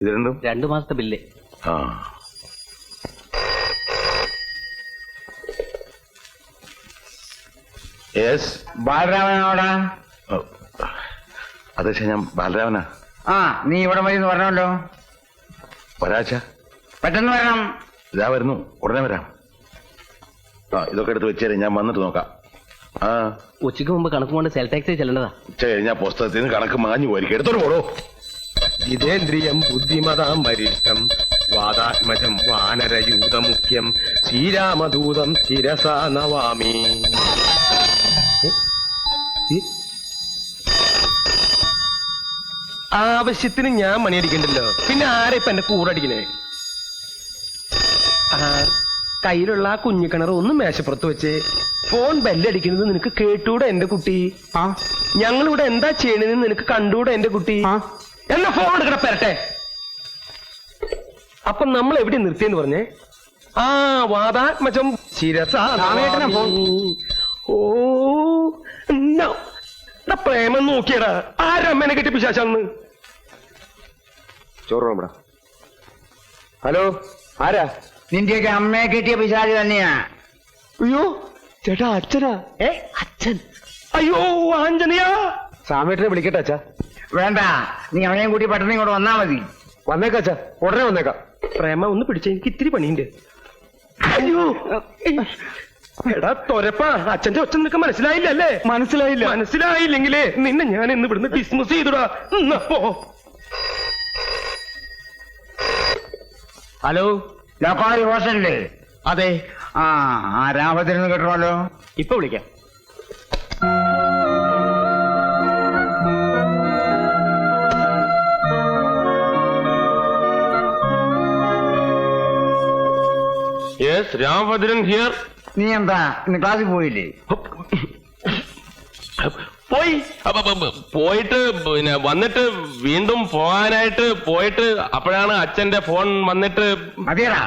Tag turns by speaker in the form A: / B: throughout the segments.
A: ഇത് രണ്ടും
B: 2 മാസത്തെ ബില്ല്.
A: ആ യെസ്
C: ബാലരാമനോടാ?
A: അതെ ഞാൻ ബാലരാമനാ.
C: ആ, നീ ഇവിടെ മതി എന്ന് പറഞ്ഞല്ലോ.
A: ഒരാഴ്ച
C: പെട്ടെന്ന് വരണം.
A: ഇതാ വരുന്നു, ഉടനെ വരാം. ആ ഇതൊക്കെ എടുത്ത് വെച്ചേരെ, ഞാൻ വന്നിട്ട് നോക്കാം. ആ
B: ഉച്ചയ്ക്ക് മുമ്പ് കണക്ക് കൊണ്ട് സെൽ ടാക്സി ചെല്ലേണ്ടതാ.
A: ഉച്ച കഴിഞ്ഞാൽ പുസ്തകത്തിൽ നിന്ന് കണക്ക് മാഞ്ഞു പോയിരിക്കും. എടുത്തോട്ട് പോടോ.
D: ജിതേന്ദ്രിയം ബുദ്ധിമതാം വരിഷ്ഠം വാദാത്മജം വാനരയൂതമുഖ്യം ശ്രീരാമദൂതം ശിരസാ നവാമി. ആവശ്യത്തിന് ഞാൻ മണിയടിക്കണ്ടല്ലോ, പിന്നെ ആരെ ഇപ്പൊ എന്റെ കൂറടിക്കണേ? കയ്യിലുള്ള ആ കുഞ്ഞിക്കിണർ ഒന്ന് മേശപ്പുറത്ത് വെച്ച് ഫോൺ ബെല്ലടിക്കുന്നത് നിനക്ക് കേട്ടൂടെ എന്റെ കുട്ടി? ഞങ്ങളിവിടെ എന്താ ചെയ്യണെന്ന് നിനക്ക് കണ്ടൂടെ എന്റെ കുട്ടി? എന്നാ ഫോൺ എടുക്കണ പെരട്ടെ. അപ്പൊ നമ്മൾ എവിടെ നിർത്തിയെന്ന് പറഞ്ഞേ? ആ വാദാത്മജം ശിരസാ. ഓ പ്രേമം നോക്കിയടാ. ആരമ്മേനെ കെട്ടി പിശാചാന്ന്?
A: ചോറ്.
D: ഹലോ, ആരാ?
C: നിന്റെയൊക്കെ അമ്മയെ കെട്ടിയ പിശാച് തന്നെയാ.
D: അയ്യോ ചേട്ടാ, അച്ഛനാ?
B: അച്ഛൻ?
D: അയ്യോ ആഞ്ജനയാ. സാമേട്ടനെ വിളിക്കട്ടെ അച്ഛാ?
C: വേണ്ട, നീ അവനെയും കൂട്ടി പെട്ടെന്ന് ഇങ്ങോട്ട് വന്നാ മതി.
D: വന്നേക്കാം അച്ഛാ, ഉടനെ വന്നേക്കാം. പ്രേമ ഒന്ന് പിടിച്ച, എനിക്ക് ഇത്തിരി പണിയുണ്ട്. അയ്യോ എടാ തൊരപ്പാ, അച്ഛന്റെ ഒച്ച നിനക്ക് മനസ്സിലായില്ലല്ലേ? മനസ്സിലായില്ലെങ്കിലേ നിന്നെ ഞാൻ ഇന്ന് ഇവിടുന്ന് ഡിസ്മിസ് ചെയ്തുടാ. പോ.
B: ഹലോ,
C: ലോക്കാരി ഹോസ്റ്റലില്ലേ?
B: അതെ.
C: ആ രാമത്തിരുന്ന് കേട്ടോല്ലോ.
B: ഇപ്പൊ വിളിക്കാം.
D: Yes, Ramabhadran here.
C: നീ എന്താ ഇന്ന് ക്ലാസ്സിൽ പോയില്ലേ?
D: പോയിട്ട് പിന്നെ വന്നിട്ട് വീണ്ടും പോകാനായിട്ട് പോയിട്ട് അപ്പോഴാണ് അച്ഛന്റെ ഫോൺ വന്നിട്ട്.
C: മതിയടാ.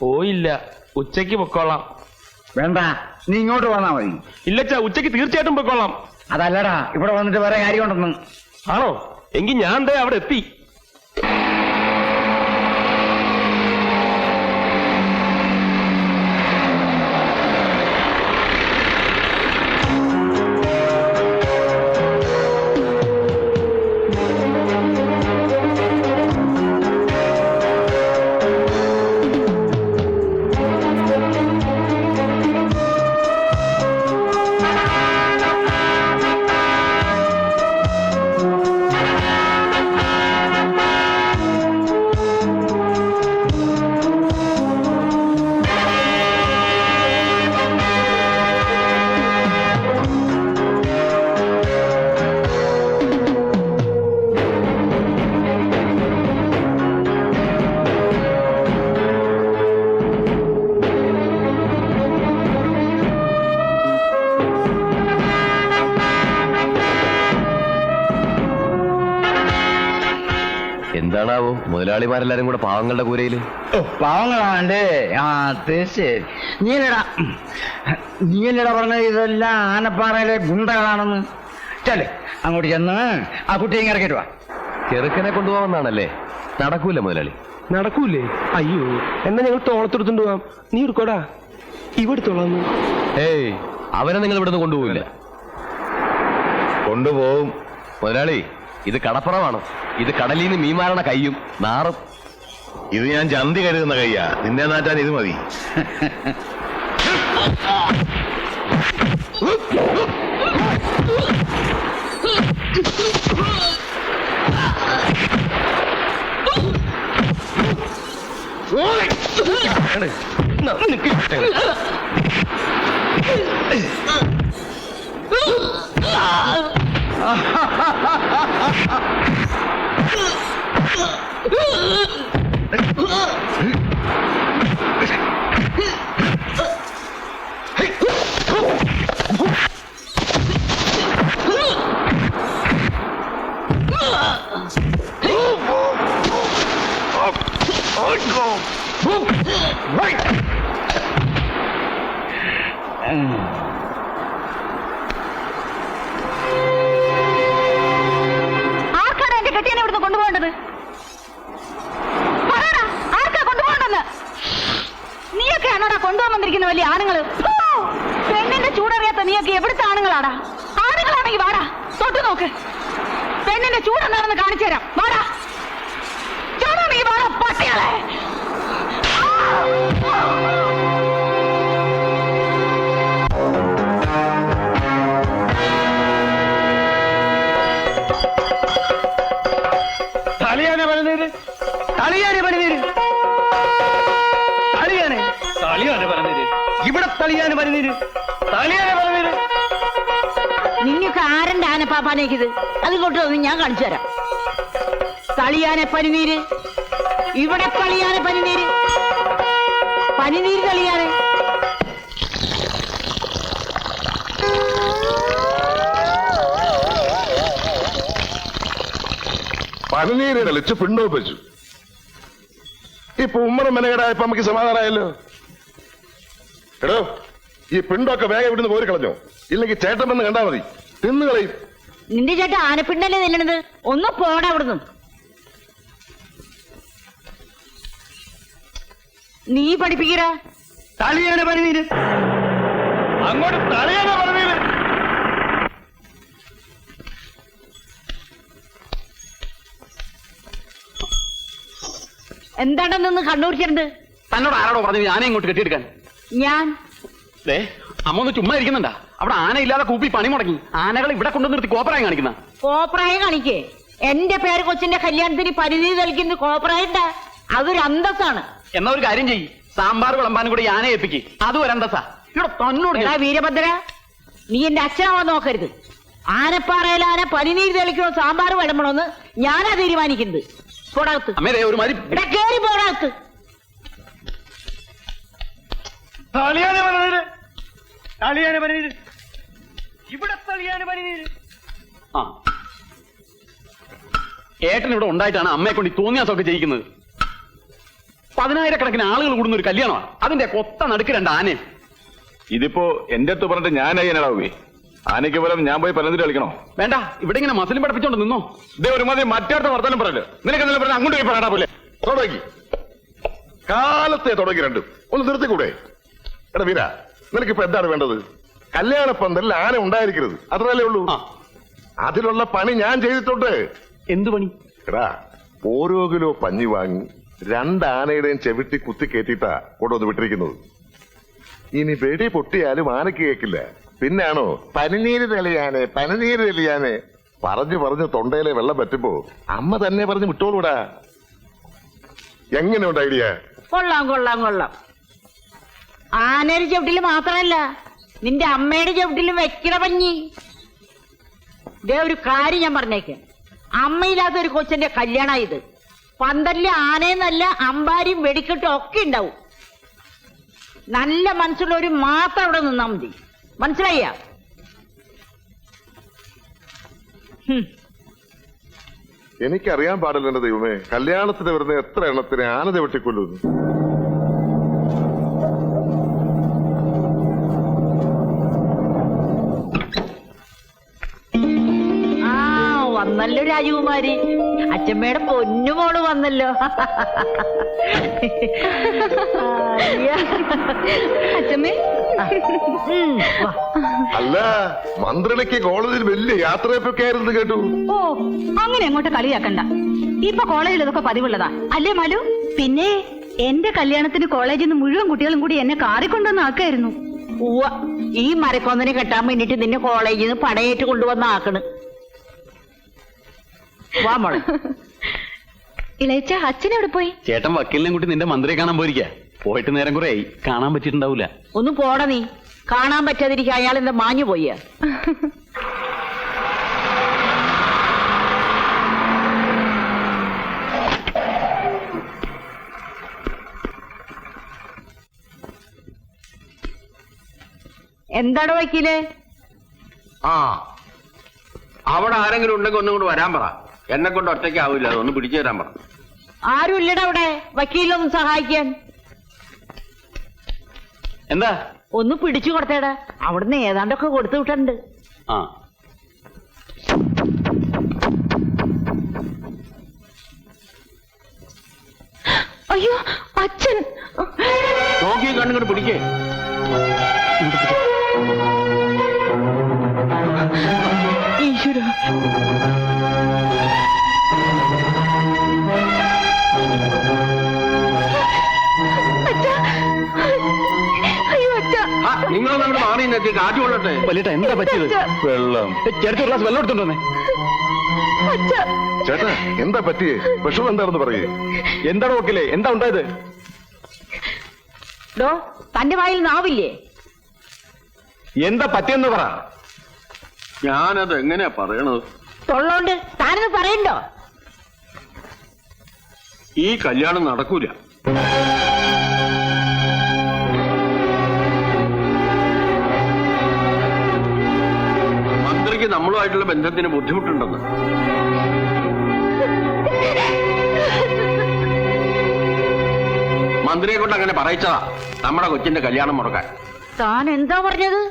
D: പോയില്ല, ഉച്ചയ്ക്ക് പൊക്കോളാം.
C: വേണ്ട, നീ ഇങ്ങോട്ട് വന്നാ മതി.
D: ഇല്ലച്ചാ, ഉച്ചയ്ക്ക് തീർച്ചയായിട്ടും പൊക്കോളാം.
C: അതല്ലടാ, ഇവിടെ വന്നിട്ട് വേറെ കാര്യമുണ്ടെന്ന്.
D: ആണോ? എങ്കിൽ ഞാൻ ദേ അവിടെ എത്തി.
B: എന്താണാവോ മുതലാളിമാരെല്ലാരും കൂടെ പാവങ്ങളുടെ കൂരയില്?
C: പാവങ്ങളാണ്ട്. ആ തീർച്ചയായും. നീയല്ലടാ പറഞ്ഞത് ഇതെല്ലാം ആനപ്പാറയിലെ ഗുണ്ടകളാണെന്ന്. ചെല്ലേ അങ്ങോട്ട് ചെന്ന് ആ കുട്ടിയെ ഇറക്കിട്ട് വാ.
B: ചെറുക്കനെ കൊണ്ടുപോകാമെന്നാണല്ലേ? നടക്കൂല മുതലാളി.
D: നടക്കൂലേ? അയ്യോ, എന്നാ ഞങ്ങൾ തോളത്തെടുത്തോണ്ട് പോവാം. നീ എടുക്കോടാ, ഇവിടുത്തോളാന്ന്.
B: ഏയ്, അവനെ നിങ്ങൾ ഇവിടുന്ന് കൊണ്ടുപോകില്ല.
A: കൊണ്ടുപോകും
B: മുതലാളി. ഇത് കടപ്പുറമാണ്. ഇത് കടലിൽ നിന്ന് മീൻമാരണ കയ്യും നാറും.
A: ഇത് ഞാൻ ചന്തി കരുതുന്ന കയ്യാ. നിന്നെ നാട്ടാൻ ഇത് മതി.
E: ആർക്കാണ് എന്റെ കെട്ടിയനെ ഇവിടുന്ന് കൊണ്ടുപോകേണ്ടത്? വന്നിരിക്കുന്ന വലിയ ആണുങ്ങള്. പെണ്ണിന്റെ ചൂടറിയാത്ത നീയൊക്കെ എവിടുത്തെ ആണുങ്ങളാടാ? ആണുങ്ങളാണെങ്കിൽ വാടാ, തൊട്ടു നോക്ക്. പെണ്ണിന്റെ ചൂടെന്താണെന്ന് കാണിച്ചു തരാം. വാടാ, ചൂടാണെങ്കിൽ വാടാ പട്ടികളെ.
C: തളിയാനെ പറഞ്ഞേര്, തളിയാനെ പറഞ്ഞേര്, തളിയാനെ തളിയാനെ പറഞ്ഞേര്, ഇവിടെ തളിയാനെ പറഞ്ഞേര്, തളിയാനെ പറഞ്ഞേര്.
E: നിങ്ങൾക്ക് ആരന്റെ ആനപ്പാപ്പാനേക്കിത്? അതിങ്ങോട്ട് വന്ന് ഞാൻ കാണിച്ചു തരാം. തളിയാനെ പനിനീര്, ഇവിടെ തളിയാനെ പനിനീര്, പനിനീര് തളിയാനെ.
A: പനിനീര് കളിച്ച് പിണ്ടോപ്പിച്ചു. ഇപ്പൊ ഉമ്മറും മെനകേടായപ്പോ നമുക്ക് സമാധാനമായല്ലോ. എടോ, ഈ പിണ്ടൊക്കെ വേഗം ഇവിടുന്ന് പോരി കളഞ്ഞോ, ഇല്ലെങ്കിൽ ചേട്ടൻ വന്ന് കണ്ടാ മതി, തിന്നുകളയും.
E: നിന്റെ ചേട്ടൻ ആനപ്പിണ്ടല്ലേ നില്ലണത്? ഒന്ന് പോടാ അവിടുന്ന്. നീ പഠിപ്പിക്കടാ.
C: തളിയാനെ പറഞ്ഞേര്, അങ്ങോട്ട് തളിയാനെ പറഞ്ഞേര്.
E: എന്താണ്ടാ നിന്ന് കണ്ണൂരിച്ചിട്ടുണ്ട്?
B: തന്നോട് ആരോടോ പറഞ്ഞു ആനയെ ഇങ്ങോട്ട് കെട്ടിയെടുക്കാൻ?
E: ഞാൻ
B: അമ്മ ഒന്ന് ചുമ്മാ ഇരിക്കുന്നുണ്ടാ? അവിടെ ആനയില്ലാതെ കൂപ്പി പണി മുടങ്ങി ആനകൾ ഇവിടെ കൊണ്ടു നിർത്തി കോപ്പറായി കാണിക്കുന്ന.
E: കോപ്രായം കാണിക്കേ? എന്റെ പേര് കൊച്ചിന്റെ കല്യാണത്തിന് പരിധി തെളിക്കുന്നത് കോപ്രായണ്ടാ? അതൊരു അന്തസ്സാണ്.
B: എന്നാ ഒരു കാര്യം ചെയ്യ്, സാമ്പാർ വിളമ്പാനും കൂടി ആനയെ ഏൽപ്പിക്ക്. അതും ഒരു അന്തസ്സാ. ഇവിടെ തന്നോട്
E: എടാ വീരഭദ്ര, നീ എന്റെ അച്ഛനാവാൻ നോക്കരുത്. ആനപ്പാറയിൽ ആന പനിനീര് തെളിക്കണോ സാമ്പാർ വിളമ്പണോന്ന് ഞാനാ തീരുമാനിക്കുന്നത്. പോടാകത്ത്.
B: അമ്മേ ഒരു മാതിരി
E: ഇവിടെ കേറി പോടാകത്ത്.
C: തളിയാനെ പറഞ്ഞേര്, തളിയാനെ പറഞ്ഞേര്, ഇവിടെ തളിയാനെ പറഞ്ഞേര്.
B: ആ ഏട്ടൻ ഇവിടെ ഉണ്ടായിട്ടാണ് അമ്മയെ കൊണ്ട് ഈ തോന്നിയാസമൊക്കെ ചെയ്യിക്കുന്നത്. 10,000 ആളുകൾ കൂടുന്ന ഒരു കല്യാണമാണ്, അതിന്റെ കൊത്ത നടുക്ക് 2 ആനയും.
A: ഇതിപ്പോ എന്റെ അടുത്ത് പറഞ്ഞിട്ട് ഞാൻ അയ്യനാടാവേ. ആനയ്ക്ക് പോലും ഞാൻ പോയി പലതിൽ കളിക്കണോ?
B: വേണ്ട, ഇവിടെ ഇങ്ങനെ മസിലും പഠിപ്പിച്ചോണ്ട് നിന്നോ.
A: ഇതേ ഒരു മതി മറ്റേടത്ത് വർത്താനം പറയല്ലോ. നിനക്ക് എന്തെങ്കിലും പറഞ്ഞാൽ അങ്ങോട്ട് പോയി പറയണ പോലെ തുടങ്ങി കാലത്തെ തുടങ്ങി രണ്ടും ഒന്ന് നിർത്തിക്കൂടെ? എടാ വീര, നിനക്കിപ്പോ എന്താണ് വേണ്ടത്? കല്യാണ പന്തലിൽ ആന ഉണ്ടായിരിക്കരുത്, അത്രല്ലേ ഉള്ളൂ. അതിലുള്ള പണി ഞാൻ ചെയ്തിട്ടുണ്ട്.
B: എന്തു പണി?
A: എടാ, ഓരോ കിലോ പഞ്ഞി വാങ്ങി 2 ആനയുടെയും ചെവിട്ടി കുത്തി കയറ്റിയിട്ടാ കൊണ്ടുവന്ന് വിട്ടിരിക്കുന്നത്. ഇനി വെടി പൊട്ടിയാലും ആനയ്ക്ക് കേൾക്കില്ല. പിന്നാണോ പനിനീര് തെളിയാനെ പനിനീര് തെളിയാനെ പറഞ്ഞു പറഞ്ഞു തൊണ്ടയിലെ വെള്ളം പറ്റുമ്പോ അമ്മ തന്നെ പറഞ്ഞ് വിട്ടോളൂടാ. എങ്ങനെയുണ്ട് ഐഡിയ?
E: കൊള്ളാം കൊള്ളാം കൊള്ളാം. ആനയുടെ ചവിട്ടില് മാത്രമല്ല, നിന്റെ അമ്മയുടെ ചവിട്ടിലും വെക്കണ പഞ്ഞി. ഇതേ ഒരു കാര്യം ഞാൻ പറഞ്ഞേക്കാം, അമ്മയില്ലാത്ത ഒരു കൊച്ചന്റെ കല്യാണ ഇത്. പന്തലില് ആനയെന്നല്ല അമ്പാരിയും വെടിക്കെട്ടും ഒക്കെ ഉണ്ടാവും. നല്ല മനസ്സുള്ളവര് മാത്രം അവിടെ നിന്നാ മതി, മനസ്സിലായ?
A: എനിക്കറിയാൻ പാടില്ല എന്റെ ദൈവമേ, കല്യാണത്തിന് വരുന്ന എത്ര എണ്ണത്തിന് ആന ചവിട്ടിക്കൊല്ലുന്നു.
E: വന്നല്ലോ രാജകുമാരി, അച്ഛമ്മയുടെ പൊന്നുമോള് വന്നല്ലോ.
F: അച്ഛമ്മേ,
A: അല്ല, മന്ത്രിക്ക് കോളേജിൽ വലിയ യാത്രയൊക്കെ ആയിരുന്നു കേട്ടു.
F: ഓ അങ്ങനെ അങ്ങോട്ട് കളിയാക്കണ്ട. ഇപ്പൊ കോളേജിൽ ഇതൊക്കെ പതിവുള്ളതാ അല്ലേ മാലു? പിന്നെ എന്റെ കല്യാണത്തിന് കോളേജിൽ നിന്ന് മുഴുവൻ കുട്ടികളും കൂടി എന്നെ കാറിക്കൊണ്ടുവന്ന് ആക്കായിരുന്നു.
E: ഉവ്വ, ഈ മരക്കൊന്നിനെ കെട്ടാൻ വേണ്ടിട്ട് നിന്നെ കോളേജിൽ നിന്ന് പടയേറ്റ് കൊണ്ടുവന്ന് ആക്കണ്. വാ മോളെ.
F: ഇളയച്ച, അച്ഛൻ എവിടെ പോയി?
B: ചേട്ടൻ വക്കീലിനെ കൂട്ടി നിന്റെ മന്ത്രിയെ കാണാൻ പോയിരിക്കാ. പോയിട്ട് നേരം കുറെ ആയി, കാണാൻ പറ്റിയിട്ടുണ്ടാവൂല.
E: ഒന്ന് പോടാ നീ. കാണാൻ പറ്റാതിരിക്കുക അയാൾ എന്താ മാഞ്ഞു പോയ? എന്താടോ വക്കീല്?
G: ആ, അവിടെ ആരെങ്കിലും ഉണ്ടെങ്കിൽ ഒന്നും കൊണ്ട് വരാൻ പറ. എന്നെ കൊണ്ട് ഒറ്റയ്ക്കാവില്ല, അതൊന്ന് പിടിച്ചു തരാൻ പറ.
E: ആരും ഇല്ലടാ അവിടെ വക്കീലൊന്ന് സഹായിക്കാൻ.
B: എന്താ?
E: ഒന്ന് പിടിച്ചു കൊടുത്തേടാ, അവിടുന്ന് ഏതാണ്ടൊക്കെ കൊടുത്തു വിട്ടുണ്ട്.
B: ആ,
F: അയ്യോ അച്ഛൻ.
G: നോക്കി കണ്ണുകൊണ്ട് പിടിക്കേ. നിങ്ങൾ നമ്മുടെ മാറി നിന്നെത്തി കാറ്റ് കൊള്ളട്ടെ.
B: വലിയേട്ട എന്താ പറ്റിയത്?
A: വെള്ളം.
B: ചേട്ടത്തി ഒരു ഗ്ലാസ് വെള്ളം എടുത്തോണ്ടേ.
A: ചേട്ടാ എന്താ പറ്റിയേ? വിഷമം എന്താണെന്ന് പറയേ.
B: എന്താണ് നോക്കില്ലേ? എന്താ ഉണ്ടായത്?
E: ഡോ തന്റെ വായിൽ നാവില്ലേ?
B: എന്താ പറ്റിയെന്ന് പറ.
G: ഞാനത് എങ്ങനെയാ പറയണത്?
E: തൊള്ളോണ്ട് താനത് പറയണ്ടോ?
G: ഈ കല്യാണം നടക്കൂല. മന്ത്രിക്ക് നമ്മളുമായിട്ടുള്ള ബന്ധത്തിന് ബുദ്ധിമുട്ടുണ്ടെന്ന്. മന്ത്രിയെ കൊണ്ട് അങ്ങനെ പറയിച്ചതാ നമ്മുടെ കൊച്ചിന്റെ കല്യാണം മുടക്കാൻ.
E: താൻ എന്താ പറഞ്ഞത്?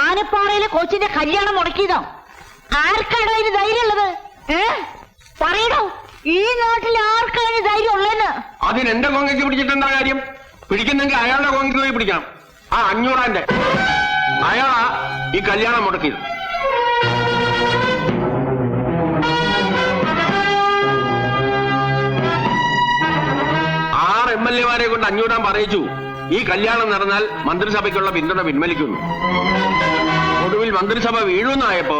E: ആനപ്പാറയിലെ കൊച്ചിന്റെ കല്യാണം മുടക്കിയതോ? ആർക്കാണോ അതിന് ധൈര്യം ഉള്ളത്? പറയണോ? ഈ നാട്ടിൽ ആർക്കാണ് ധൈര്യം ഉള്ളതെന്ന്?
G: അതിന് എന്റെ കോങ്ങയ്ക്ക് പിടിച്ചിട്ടെന്താ കാര്യം? പിടിക്കുന്നെങ്കിൽ അയാളുടെ കോങ്ങയ്ക്ക് പോയി പിടിക്കണം. ആ 500 അയാളാ ഈ കല്യാണം മുടക്കിയത്. MLA കൊണ്ട് 500 പറയിച്ചു. ഈ കല്യാണം നടന്നാൽ മന്ത്രിസഭയ്ക്കുള്ള പിന്തുണ പിൻവലിക്കുന്നു. ഒടുവിൽ മന്ത്രിസഭ വീഴുന്നായപ്പോ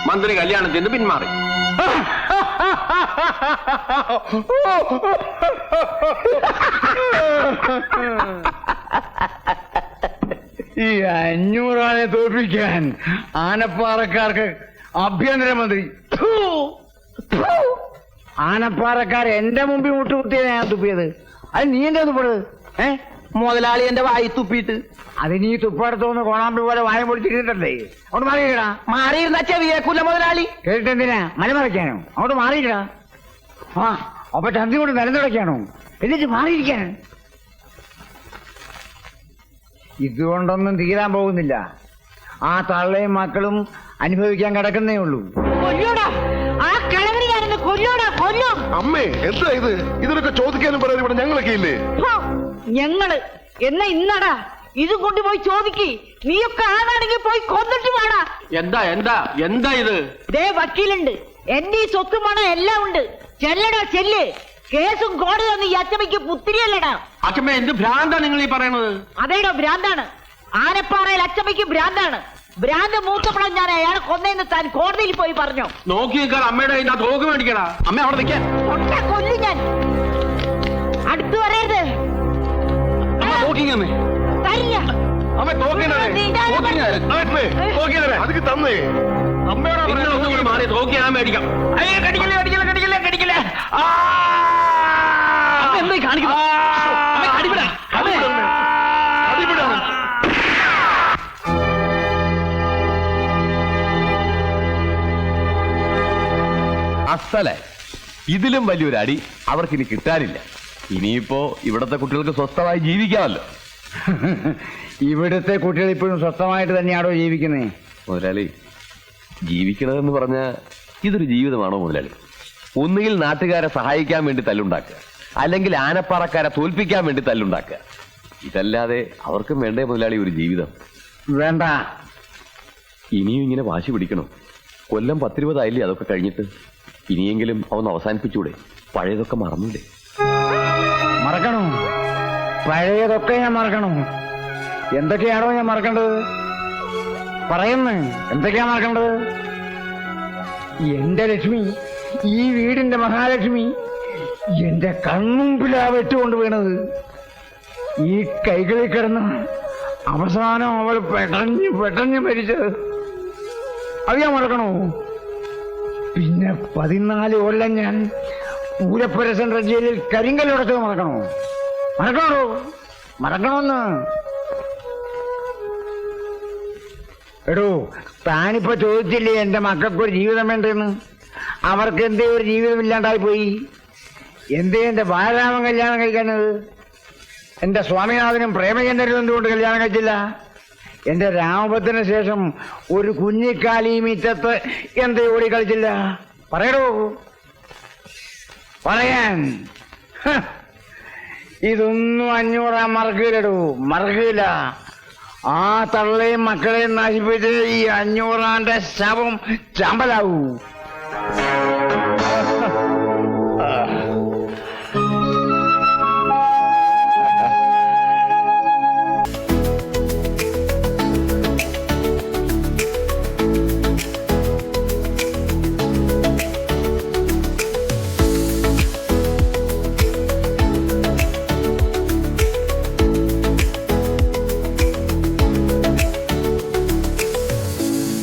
G: മന്ത്രി കല്യാണത്തിന് പിന്മാറി.
C: ഈ 500 ആനെ തോൽപ്പിക്കാൻ ആനപ്പാറക്കാർക്ക് ആഭ്യന്തരമന്ത്രി. ആനപ്പാറക്കാർ എന്റെ മുമ്പിൽ മുട്ടുകുത്തിയാണ് ഞാൻ തുപ്പിയത്. അത് നീ എന്റെ തുപ്പത്?
D: മുതലാളി എന്റെ വായി തുപ്പിയിട്ട്.
C: അത് നീ തുപ്പടുത്തോന്ന് കോണാമ്പി പോലെ വായ പൊടിച്ചിട്ടുണ്ടല്ലേ. അങ്ങോട്ട് മാറിയിടാ.
D: മാറിയിരുന്ന ചെവിയേക്കൂല മുതലാളി.
C: കേട്ടിട്ടെന്തിനാ മലമറയ്ക്കാനോ? അങ്ങോട്ട് മാറിയിടാ. ആ അപ്പൊ ചന്തി കൊണ്ട് നിലനിടയ്ക്കാണോ? എന്നിട്ട് മാറിയിരിക്കാൻ. ഇതുകൊണ്ടൊന്നും തീരാൻ പോകുന്നില്ല. ആ തള്ളയും മക്കളും അനുഭവിക്കാൻ കിടക്കുന്നേ ഉള്ളൂ.
E: കൊല്ലോടാ ആ കിഴവന്, ഞാനിന്ന് കൊല്ലോടാ, കൊല്ലും.
A: അമ്മേ എന്താ ഇത്? ഇതിനൊക്കെ ചോദിക്കാനും പറയാനും ഇവിടെ ഞങ്ങളൊക്കെ ഇല്ലേ?
E: ഞങ്ങള് എന്നാ ഇന്നടാ ഇതും കൊണ്ടുപോയി ചോദിക്ക്. നീയൊക്കെ ആണാണെങ്കിൽ പോയി കൊന്നിട്ട് വേടാ.
G: എന്താ എന്താ എന്താ ഇത്?
E: ദേ വക്കീലുണ്ട്, എന്റെ ഈ സ്വത്തും പണം എല്ലാം ഉണ്ട്. ചെല്ലടാ ചെല്ല്. കേസും കോടതിയൊന്നും ഈ അച്ചമ്മയ്ക്ക് പുത്തിരിയല്ലടാ.
G: അച്ഛമ്മ എന്ത് ഭ്രാന്താ നിങ്ങൾ ഈ പറയണത്?
E: അതേടോ ഭ്രാന്താണ്. ആനപ്പാറയിൽ അച്ചമ്മയ്ക്ക് ഭ്രാന്താണ്. ഭ്രാന്ത് മൂത്തപ്പണം ഞാൻ അയാളെ കൊന്നേന്ന് താൻ കോടതിയിൽ പോയി പറഞ്ഞു.
G: നോക്കി നിൽക്കാൻ അമ്മയുടെ കയ്യിൽ ആ തോക്ക് മേടിക്കടാ.
B: അമ്മ അവിടെ നിൽക്കാൻ.
E: കൊല്ലും ഞാൻ. അടുത്തു വരരുത്.
B: നോക്കിങ്ങമ്മേ.
E: തരില്ല.
A: അമ്മ അതിക്ക് തന്നേ.
G: നിങ്ങളൊന്നും കൂടി മാറി തോക്കി ഞാൻ മേടിക്കാം.
D: കടിക്കല്ലേ കടിക്കല്ലേ കടിക്കല്ലേ കടിക്കല്ലേ.
B: എന്തായി കാണിക്കുന്നു?
H: അസല ഇതിലും വലിയൊരു അടി അവർക്കിനി കിട്ടാനില്ല. ഇനിയിപ്പോ ഇവിടത്തെ കുട്ടികൾക്ക് സ്വസ്ഥമായി ജീവിക്കാമല്ലോ.
C: ഇവിടുത്തെ കുട്ടികൾ ഇപ്പോഴും സ്വസ്ഥമായിട്ട് തന്നെയാണോ ജീവിക്കുന്നേ?
H: മുതലാളി, ജീവിക്കണമെന്ന് പറഞ്ഞ ഇതൊരു ജീവിതമാണോ മുതലാളി? ഒന്നുകിൽ നാട്ടുകാരെ സഹായിക്കാൻ വേണ്ടി തല്ലുണ്ടാക്കുക, അല്ലെങ്കിൽ ആനപ്പാറക്കാരെ തോൽപ്പിക്കാൻ വേണ്ടി തല്ലുണ്ടാക്കുക. ഇതല്ലാതെ അവർക്കും വേണ്ടേ മുതലാളി ഒരു ജീവിതം?
C: വേണ്ട.
H: ഇനിയും ഇങ്ങനെ വാശി പിടിക്കണം. കൊല്ലം 10-20 ആയില്ലേ അതൊക്കെ കഴിഞ്ഞിട്ട്? ഇനിയെങ്കിലും അവന്ന് അവസാനിപ്പിച്ചൂടെ? പഴയതൊക്കെ മറന്നൂടെ?
C: മറക്കണോ? പഴയതൊക്കെ ഞാൻ മറക്കണോ? എന്തൊക്കെയാണോ ഞാൻ മറക്കേണ്ടത്? പറയുന്നു. എന്തൊക്കെയാ മറക്കേണ്ടത്? എന്റെ ലക്ഷ്മി, ഈ വീടിന്റെ മഹാലക്ഷ്മി എന്റെ കൺമുമ്പിലാ വെട്ടുകൊണ്ട് വീണത്. ഈ കൈകളിൽ കിടന്ന് അവസാനം അവൾ പെട്ടഞ്ഞ് മരിച്ചത് അത് ഞാൻ മറക്കണോ? പിന്നെ 14 കൊല്ലം ഞാൻ പൂരപ്പുര സെൻട്രൽ ജയിലിൽ കരിങ്കല്ലുടച്ചത് മറക്കണോ? മറക്കണോ? മറക്കണമെന്ന്. എടോ, താനിപ്പോ ചോദിച്ചില്ലേ എന്റെ മക്കൾക്കൊരു ജീവിതം വേണ്ടെന്ന്? അവർക്ക് എന്തേ ഒരു ജീവിതം ഇല്ലാണ്ടായി പോയി? എന്തേ എന്റെ ബാലരാമൻ കല്യാണം കഴിക്കാനത്? എന്റെ സ്വാമിനാഥനും പ്രേമചന്ദ്രനും എന്തുകൊണ്ട് കല്യാണം കഴിച്ചില്ല? എന്റെ രാമഭദ്രന് ശേഷം ഒരു കുഞ്ഞിക്കാലി മിറ്റത്ത് എന്തേ ഓടി കളിച്ചില്ല? പറയടോ, പറയാൻ. ഇതൊന്നും 500 മറക്കില്ലടൂ, മറക്കില്ല. ആ തള്ളയും മക്കളെയും നശിപ്പിച്ച് ഈ 500 ശവം ചമ്പലാവൂ.